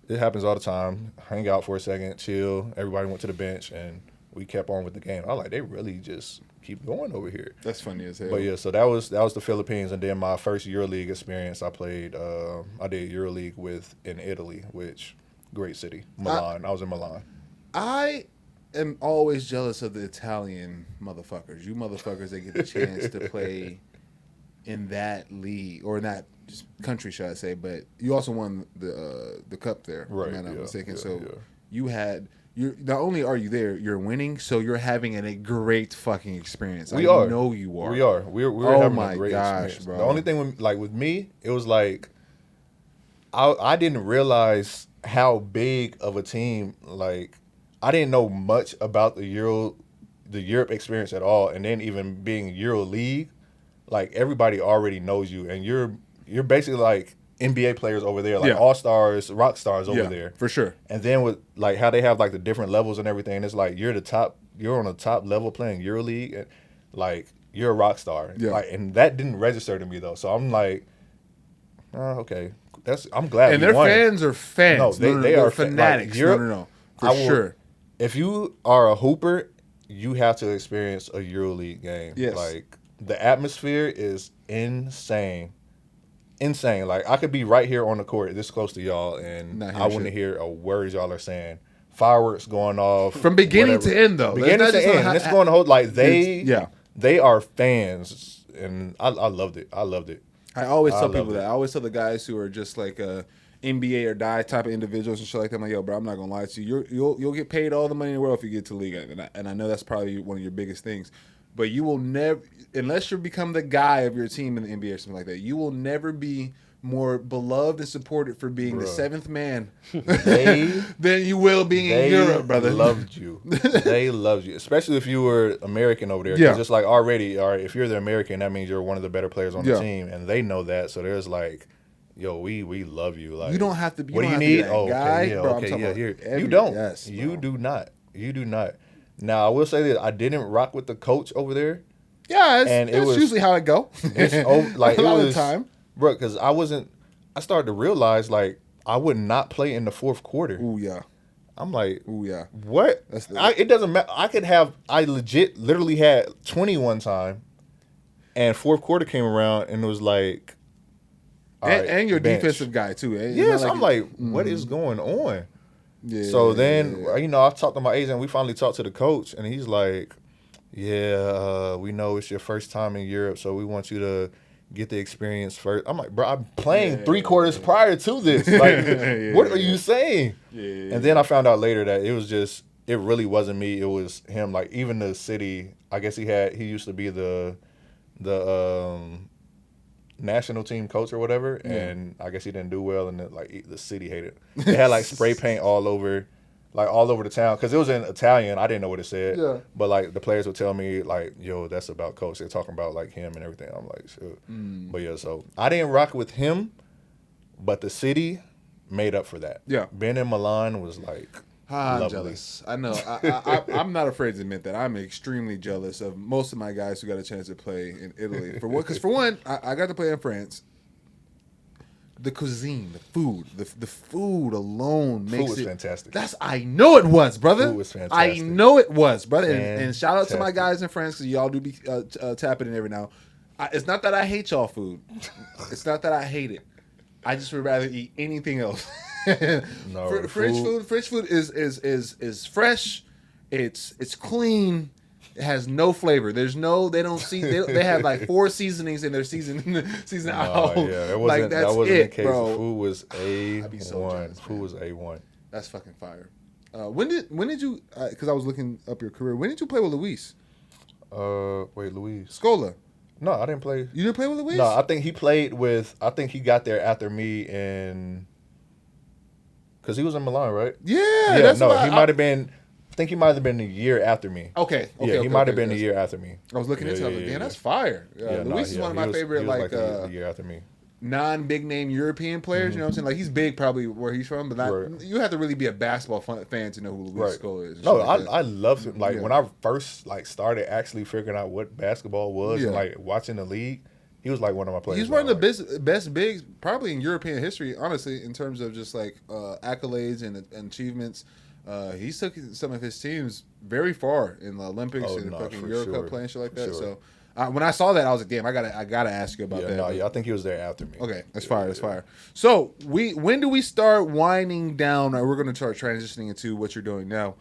It happens all the time. Hang out for a second, chill. Everybody went to the bench, and we kept on with the game. I was like, they really just keep going over here. That's funny as hell. But yeah, so that was the Philippines, and then my first EuroLeague experience, I played. I did EuroLeague in Italy, which great city, Milan. I was in Milan. I am always jealous of the Italian motherfuckers. You motherfuckers that get the chance to play in that league or in that country, should I say? But you also won the cup there, right? If I'm not mistaken. Yeah, so you had. Not only are you there, you're winning, so you're having a great fucking experience. I know you are. We are. We're having a great experience, bro. The only thing with me, it was like I didn't realize how big of a team. Like, I didn't know much about the Europe experience at all, and then even being EuroLeague, like everybody already knows you, and you're basically like NBA players over there, like all-stars, rock stars over there. For sure. And then with like how they have like the different levels and everything, it's like you're on the top level playing EuroLeague, and like you're a rock star. Yeah. Like, and that didn't register to me though. So I'm like, okay. I'm glad. And their fans are fans. No, they are fanatics. Like, no. For sure. If you are a hooper, you have to experience a EuroLeague game. Yes. Like, the atmosphere is insane. Like, I could be right here on the court, this close to y'all, and I wouldn't hear a word y'all are saying. Fireworks going off from beginning to end, though. Beginning to end. It's going to hold like they are fans, and I loved it. I always tell people that. I always tell the guys who are just like NBA or die type of individuals and shit like that. I'm like, yo, bro, I'm not gonna lie to you. You'll get paid all the money in the world if you get to the league, and I know that's probably one of your biggest things. But you will never, unless you become the guy of your team in the NBA or something like that, you will never be more beloved and supported for being the seventh man than you will being in Europe, brother. They loved you, especially if you were American over there. Yeah. Just like already, all right, if you're the American, that means you're one of the better players on the team, and they know that. So there's like, yo, we love you. Like, you don't have to be. What do you need? Guy, bro, here. You don't. Yes, you do not. You do not. Now, I will say this. I didn't rock with the coach over there. Yeah, it's usually how it go. It's like, a lot of the time. Bro, because I wasn't I started to realize like I would not play in the fourth quarter. Ooh yeah. I'm like, Ooh yeah. what? It doesn't matter. I literally had 21 time, and fourth quarter came around and it was like, and your bench. defensive guy too. Yes, I'm like, what is going on? Yeah. So then, I talked to my agent. We finally talked to the coach, and he's like, yeah, we know it's your first time in Europe, so we want you to get the experience first. I'm like, bro, I'm playing 3 quarters prior to this. Like, what are you saying? Yeah. And then I found out later that it really wasn't me. It was him. Like, even the city, I guess he used to be the national team coach or whatever, and I guess he didn't do well, and the city hated it. They had like spray paint all over the town because it was in Italian. I didn't know what it said. Yeah. But like the players would tell me like, "Yo, that's about coach." They're talking about like him and everything. I'm like, "Shit." But yeah, so I didn't rock with him, but the city made up for that. Yeah. Being in Milan was like. I'm lovely. jealous. I know. I'm not afraid to admit that. I'm extremely jealous of most of my guys who got a chance to play in Italy. Because for one, I got to play in France. The cuisine, the food alone makes Food was fantastic. I know it was, brother. Food was fantastic. I know it was, brother. And shout out to my guys in France because y'all do be tapping in every now. It's not that I hate y'all food. It's not that I hate it. I just would rather eat anything else. No, French food is fresh. It's clean. It has no flavor. They have like 4 seasonings in their season out. Yeah, that wasn't, like, that's that wasn't it, the case. bro. The food was I'd be so A1. jealous, Food man. was A1. That's fucking fire. When did you? Because I was looking up your career. When did you play with Luis Wait, Luis. Scola? No, I didn't play. You didn't play with Luis? No, I think he got there after me because he was in Milan, right? Yeah. Yeah, no, he might have been. I think he might have been a year after me. Okay. Yeah, he might have been a year after me. I was looking into it. I was like, damn, that's fire. Luis is one of my favorite, like, a year after me. non-big name European players. You know what I'm saying? Like, he's big probably where he's from, but you have to really be a basketball fan to know who Luis Scola is. No, I loved him. Like, when I first started actually figuring out what basketball was and like watching the league, he was like one of my players. He's one of the best bigs probably in European history, honestly, in terms of just like accolades and achievements. He took some of his teams very far in the Olympics and fucking Euro Cup play and shit like that. So when I saw that, I was like, damn, I gotta ask you about that. I think he was there after me. Okay, that's fire. That's fire. So when do we start winding down? Or we're going to start transitioning into what you're doing now,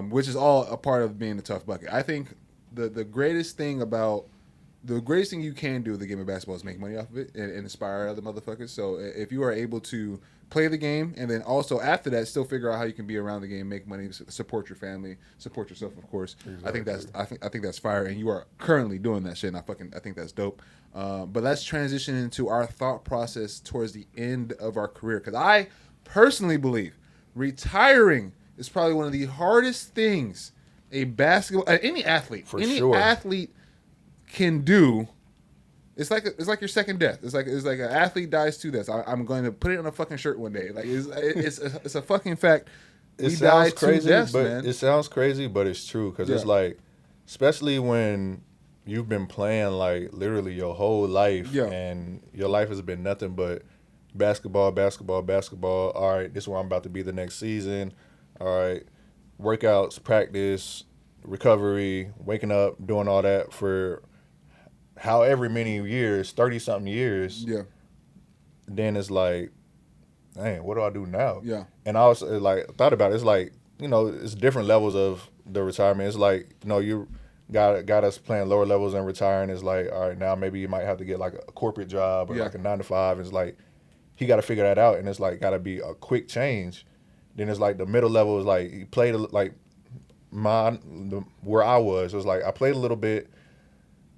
which is all a part of being a tough bucket. I think the greatest thing you can do with the game of basketball is make money off of it and inspire other motherfuckers. So if you are able to play the game and then also after that still figure out how you can be around the game, make money, support your family, support yourself, of course. Exactly. I think that's fire, and you are currently doing that shit. And I think that's dope. But let's transition into our thought process towards the end of our career, because I personally believe retiring is probably one of the hardest things any athlete can do. It's like your second death. It's like an athlete dies to death. I'm going to put it on a fucking shirt one day. Like it's a fucking fact. It sounds crazy, man. It sounds crazy, but it's true because it's like, especially when you've been playing like literally your whole life, and your life has been nothing but basketball. All right, this is where I'm about to be the next season. All right, workouts, practice, recovery, waking up, doing all that for however many years, 30-something years. Yeah. Then it's like, dang, what do I do now? Yeah. And I was like, thought about it. It's like, it's different levels of the retirement. It's like, you got us playing lower levels and retiring. It's like, all right, now maybe you might have to get like a corporate job or like a 9-to-5. It's like, he got to figure that out. And it's like, got to be a quick change. Then it's like the middle level is like, he played like where I was. It was like, I played a little bit.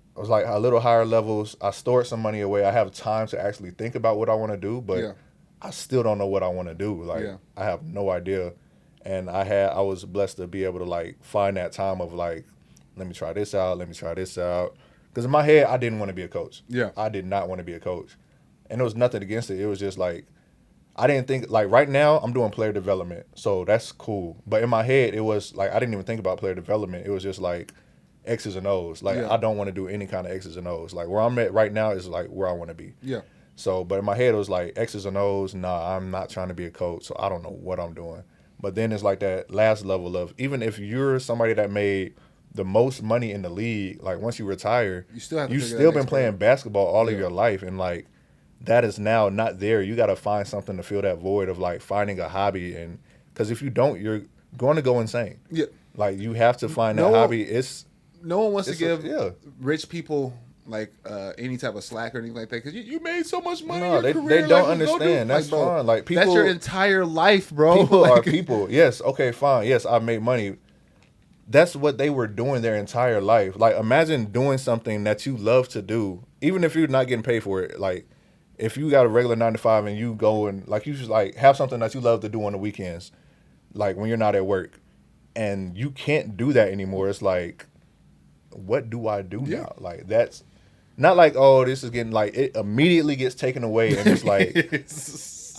I was like a little higher levels. I stored some money away. I have time to actually think about what I want to do, but I still don't know what I want to do. Like, I have no idea. And I was blessed to be able to like find that time of like, let me try this out. Because in my head, I didn't want to be a coach. Yeah. I did not want to be a coach. And there was nothing against it. It was just like, I didn't think, like right now, I'm doing player development. So that's cool. But in my head, it was like, I didn't even think about player development. It was just like, X's and O's. Like, I don't want to do any kind of X's and O's. Like, where I'm at right now is like where I want to be. Yeah. So, but in my head, it was like X's and O's. Nah, I'm not trying to be a coach, so I don't know what I'm doing. But then it's like that last level of, even if you're somebody that made the most money in the league, like once you retire, You still have to you've figure still that been playing basketball all of Yeah. your life. And like, that is now not there. You got to find something to fill that void of like finding a hobby. And because if you don't, you're going to go insane. Yeah. Like, you have to find No that one- hobby. No one wants to It's give rich people like any type of slack or anything like that because you made so much money. No, in they your career, don't like, go understand. That's bro, fine. Like, people, that's your entire life, bro. people are Like, people. Yes, okay, fine. Yes, I made money. That's what they were doing their entire life. Like, imagine doing something that you love to do, even if you're not getting paid for it. Like, if you got a regular 9 to 5 and you go and like, you just like have something that you love to do on the weekends, like when you're not at work, and you can't do that anymore. It's like, what do I do now? Like, that's not like, oh, this is getting, like, it immediately gets taken away, and it's like,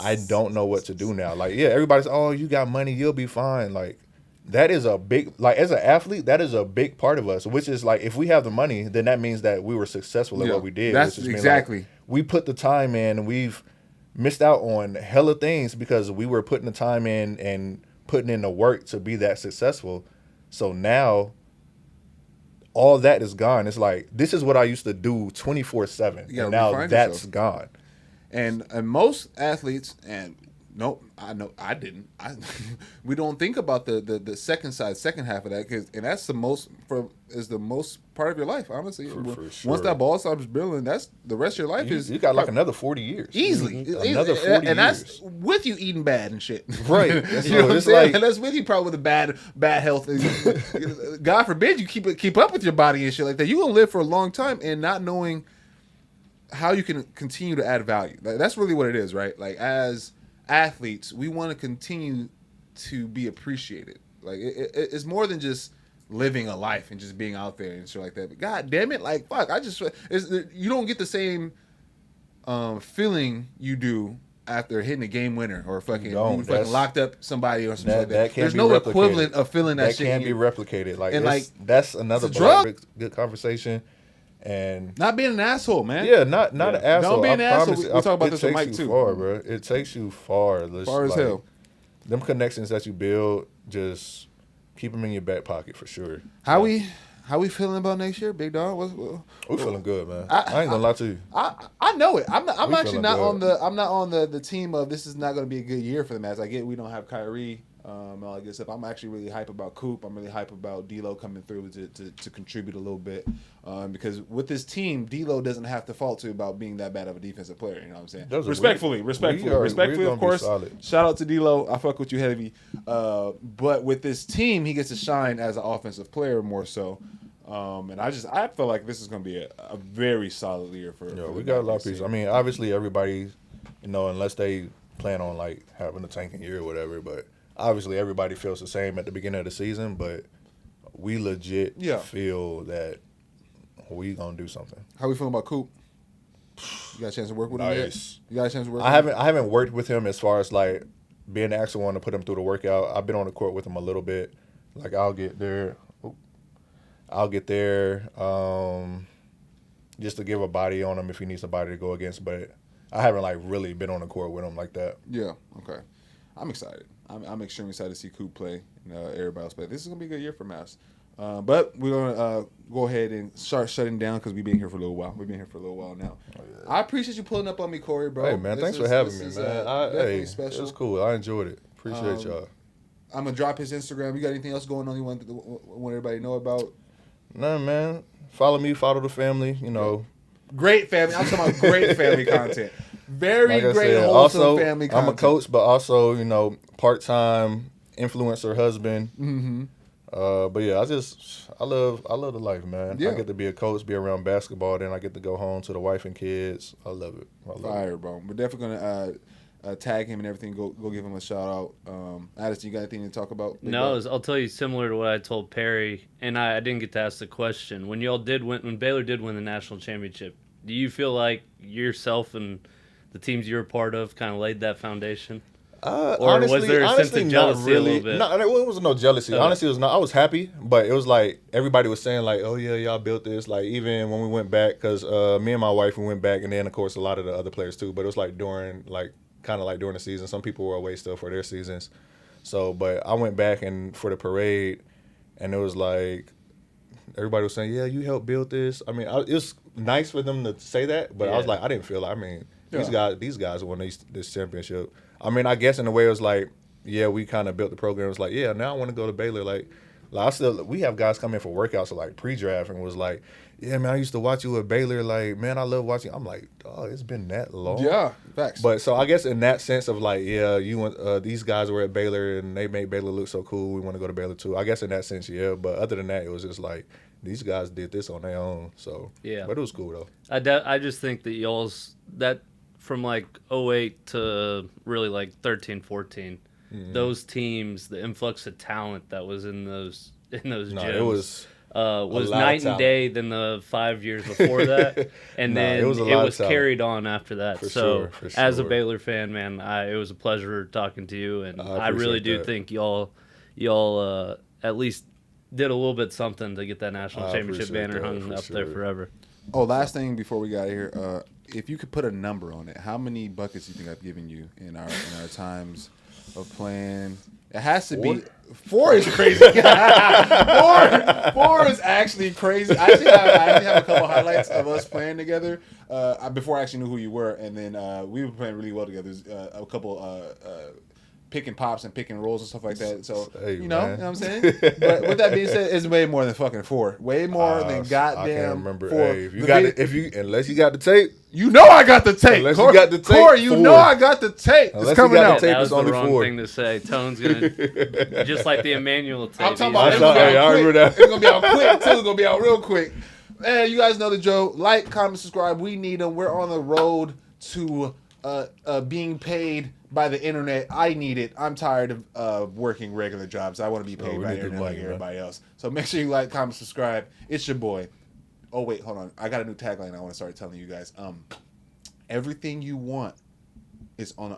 I don't know what to do now. Like, yeah, everybody's, oh, you got money, you'll be fine. Like, that is a big, like, as an athlete, that is a big part of us, which is like, if we have the money, then that means that we were successful at what we did. That's which is exactly. like, we put the time in, and we've missed out on hella things because we were putting the time in and putting in the work to be that successful. So now all that is gone. It's like, this is what I used to do 24/7, and now that's gone. And most athletes, and nope, I know I didn't. We don't think about the second half of that, and that's the most part of your life, honestly. For sure. Once that ball stops building, that's the rest of your life. You got like another 40 years easily, another 40 and years. That's with you eating bad and shit, right? You know what I'm saying? And that's with you probably with a bad health. God forbid you keep up with your body and shit like that. You gonna live for a long time and not knowing how you can continue to add value. Like, that's really what it is, right? Like, as athletes, we want to continue to be appreciated. Like, it's more than just living a life and just being out there and shit like that. But God damn it, like, fuck, you don't get the same feeling you do after hitting a game winner or fucking locked up somebody or something like that. There's no equivalent of feeling that shit. That can't be replicated. Like, and that's another good conversation. And not being an asshole, man. Yeah, not an asshole. Don't be an asshole. We'll talk about this with Mike too. too. Far, bro. It takes you far. Far as hell. Them connections that you build, just keep them in your back pocket for sure. How we feeling about next year, big dog? We feeling good, man. I ain't gonna lie to you. I know it. I'm actually not good. on the team of this is not going to be a good year for the Mavs. I get we don't have Kyrie. All that good stuff. I'm actually really hype about Coop. I'm really hype about D'Lo coming through to contribute a little bit, because with this team, D'Lo doesn't have to fault to about being that bad of a defensive player. You know what I'm saying? Respectfully, of course. Shout out to D'Lo. I fuck with you heavy. But with this team, he gets to shine as an offensive player more so. And I feel like this is going to be a very solid year for. Yeah, we got a lot of pieces. I mean, obviously everybody, unless they plan on like having a tanking year or whatever, but. Obviously, everybody feels the same at the beginning of the season, but we legit feel that we gonna do something. How we feeling about Coop? You got a chance to work with him yet? You got a chance to work? I haven't worked with him as far as like being the actual one to put him through the workout. I've been on the court with him a little bit. Like I'll get there, just to give a body on him if he needs somebody to go against. But I haven't like really been on the court with him like that. Yeah. Okay. I'm excited. I'm extremely excited to see Coop play and everybody else play. This is gonna be a good year for Mavs. But we're gonna go ahead and start shutting down because we've been here for a little while. We've been here for a little while now. Oh, yeah. I appreciate you pulling up on me, Corey, bro. Hey man, thanks for having me, man. Definitely special. It was cool. I enjoyed it. Appreciate y'all. I'm gonna drop his Instagram. You got anything else going on you want everybody to know about? No, man. Follow me. Follow the family. Great family. I'm talking about great family content. Very like great, wholesome family content. I'm a coach, but also, part-time influencer husband. Mm-hmm. But yeah, I love the life, man. Yeah. I get to be a coach, be around basketball, then I get to go home to the wife and kids. I love it. Fire, bro. We're definitely gonna tag him and everything. Go give him a shout out. Addison, you got anything to talk about? No, I'll tell you similar to what I told Perry, and I didn't get to ask the question. When Baylor did win the national championship, do you feel like yourself and the teams you were part of kind of laid that foundation? Or was there a sense of jealousy a little bit? No, it wasn't no jealousy. Okay. Honestly, it was not. I was happy, but it was like everybody was saying like, "Oh yeah, y'all built this." Like even when we went back, because me and my wife we went back, and then of course a lot of the other players too. But it was like during during the season. Some people were away still for their seasons. So, but I went back and for the parade, and it was like everybody was saying, "Yeah, you helped build this." I mean, it was nice for them to say that, but I was like, I didn't feel like. I mean, these guys won this championship. I mean, I guess in a way it was like, yeah, we kind of built the program. It was like, yeah, now I want to go to Baylor. Like we have guys come in for workouts, like pre-draft, and was like, yeah, man, I used to watch you at Baylor. Like, man, I love watching. I'm like, oh, it's been that long. Yeah, facts. But so I guess in that sense of like, yeah, you went, these guys were at Baylor and they made Baylor look so cool. We want to go to Baylor too. I guess in that sense, yeah. But other than that, it was just like these guys did this on their own. So yeah, but it was cool though. I just think that y'all's that. From like 2008 to really like 13, 14, those teams, the influx of talent that was in those gyms, it was night and day than the 5 years before that, and then it was carried on after that. For so sure. As a Baylor fan, man, it was a pleasure talking to you, and I really do think y'all at least did a little bit something to get that national championship banner hung up there forever. Oh, last thing before we got here, if you could put a number on it, how many buckets do you think I've given you in our times of playing? It has to be 4 is crazy. 4 is actually crazy. I actually have a couple highlights of us playing together before I actually knew who you were, and then we were playing really well together. A couple pick and pops and pick and rolls and stuff like that. So you know what I'm saying. But with that being said, it's way more than fucking 4. Way more than goddamn. I can't remember. 4. Hey, unless you got the tape. You know I got the tape. Unless you got the tape. Corey, you know I got the tape. Unless it's coming out. That was the wrong thing to say. Tone's gonna just like the Emmanuel tape. I'm talking about I remember that. It's gonna be out quick too. It's gonna be out real quick. Man, you guys know the joke. Like, comment, subscribe. We need them. We're on the road to being paid by the internet. I need it. I'm tired of working regular jobs. I want to be paid by the internet like everybody else. So make sure you like, comment, subscribe. It's your boy. Oh wait, hold on. I got a new tagline I want to start telling you guys. Everything you want is on the